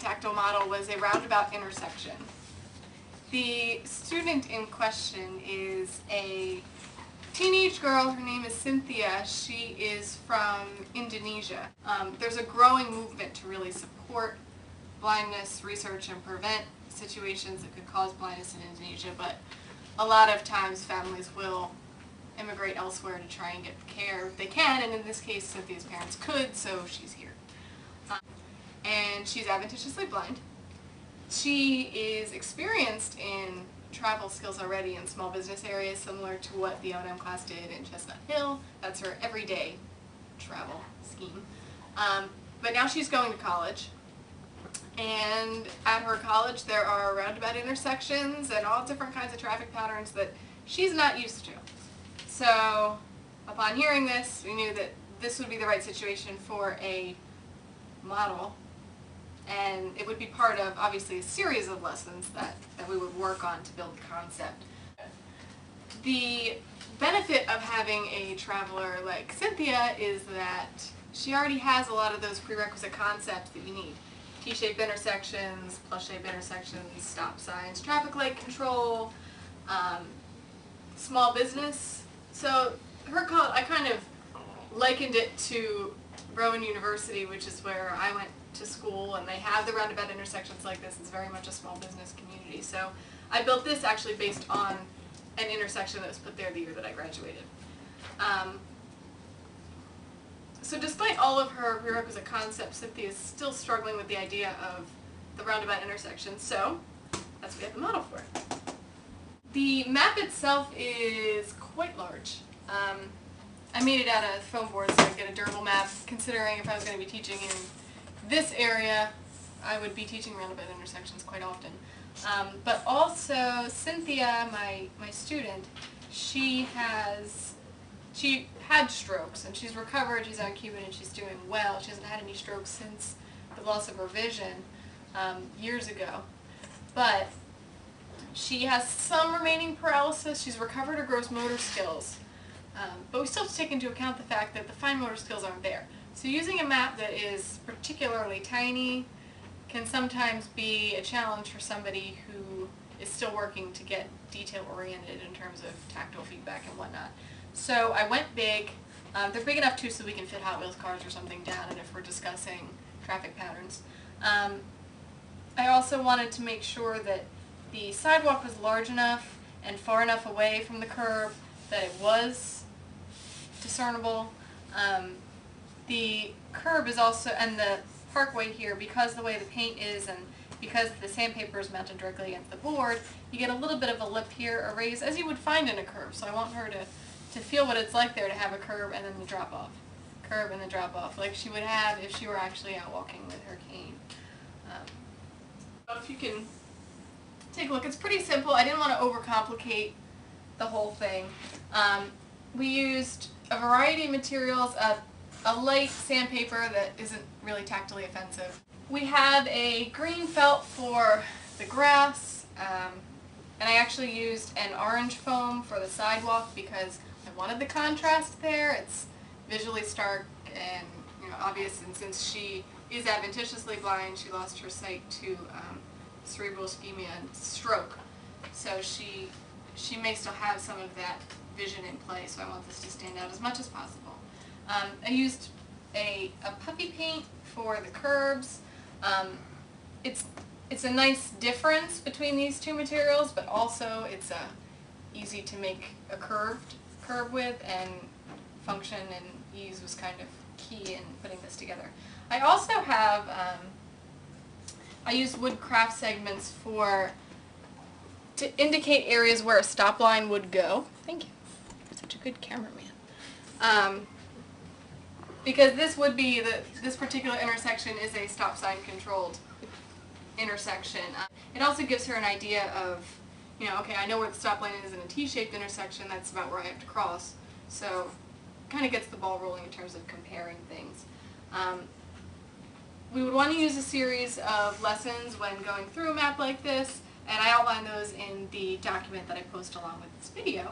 tactile model was a roundabout intersection. The student in question is a teenage girl. Her name is Cynthia. She is from Indonesia. There's a growing movement to really support blindness research and prevent situations that could cause blindness in Indonesia, but a lot of times families will immigrate elsewhere to try and get the care they can, and in this case Cynthia's parents could, so she's here. And she's adventitiously blind. She is experienced in travel skills already in small business areas, similar to what the O&M class did in Chestnut Hill. That's her everyday travel scheme. But now she's going to college, and at her college there are roundabout intersections and all different kinds of traffic patterns that she's not used to. So upon hearing this, we knew that this would be the right situation for a model, and it would be part of, obviously, a series of lessons that we would work on to build the concept. The benefit of having a traveler like Cynthia is that she already has a lot of those prerequisite concepts that you need. T-shaped intersections, plus-shaped intersections, stop signs, traffic light control, small business. So her college, I kind of likened it to Rowan University, which is where I went to school, and they have the roundabout intersections like this. It's very much a small business community. So I built this actually based on an intersection that was put there the year that I graduated. So despite all of her prerequisite concepts, Cynthia is still struggling with the idea of the roundabout intersection, so that's what we have the model for. The map itself is quite large. I made it out of foam board so I could get a durable map, considering if I was going to be teaching in this area, I would be teaching roundabout intersections quite often. But also, Cynthia, my student, she had strokes, and she's recovered, she's on Cuban, and she's doing well. She hasn't had any strokes since the loss of her vision years ago. But she has some remaining paralysis. She's recovered her gross motor skills. But we still have to take into account the fact that the fine motor skills aren't there. So using a map that is particularly tiny can sometimes be a challenge for somebody who is still working to get detail-oriented in terms of tactile feedback and whatnot. So I went big. They're big enough too so we can fit Hot Wheels cars or something down it if we're discussing traffic patterns. I also wanted to make sure that the sidewalk was large enough and far enough away from the curb that it was discernible. The curb is also, and the parkway here, because the way the paint is and because the sandpaper is mounted directly against the board, you get a little bit of a lip here, a raise, as you would find in a curb. So I want her to feel what it's like there to have a curb and then the drop off. Curb and the drop off, like she would have if she were actually out walking with her cane. If you can take a look, it's pretty simple. I didn't want to overcomplicate the whole thing. We used a variety of materials, a light sandpaper that isn't really tactily offensive. We have a green felt for the grass, and I actually used an orange foam for the sidewalk because I wanted the contrast there. It's visually stark and obvious, and since she is adventitiously blind, she lost her sight to cerebral ischemia and stroke. So she may still have some of that vision in play, so I want this to stand out as much as possible. I used a puffy paint for the curbs. It's a nice difference between these two materials, but also it's easy to make a curb with, and function and ease was kind of key in putting this together. I also have, I used wood craft segments to indicate areas where a stop line would go. Thank you. You're such a good cameraman. Because this would be, this particular intersection is a stop sign controlled intersection. It also gives her an idea of, okay, I know where the stop line is in a T-shaped intersection, that's about where I have to cross. So kind of gets the ball rolling in terms of comparing things. We would want to use a series of lessons when going through a map like this, and I outline those in the document that I post along with this video.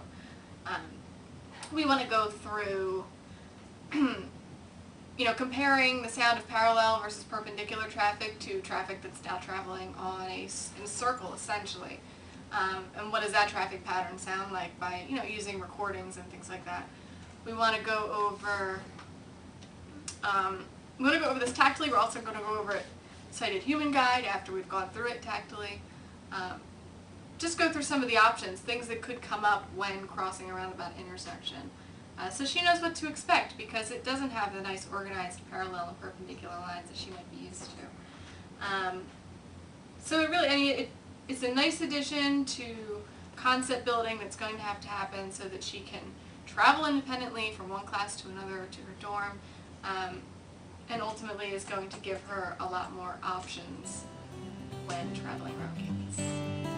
We want to go through comparing the sound of parallel versus perpendicular traffic to traffic that's now traveling in a circle, essentially. And what does that traffic pattern sound like by, using recordings and things like that. We want to go over, this tactily. We're also going to go over it Sighted Human Guide after we've gone through it tactily. Just go through some of the options, things that could come up when crossing a roundabout intersection. So she knows what to expect, because it doesn't have the nice organized parallel and perpendicular lines that she might be used to. So it really, it's a nice addition to concept building that's going to happen so that she can travel independently from one class to another to her dorm, and ultimately is going to give her a lot more options when traveling around campus.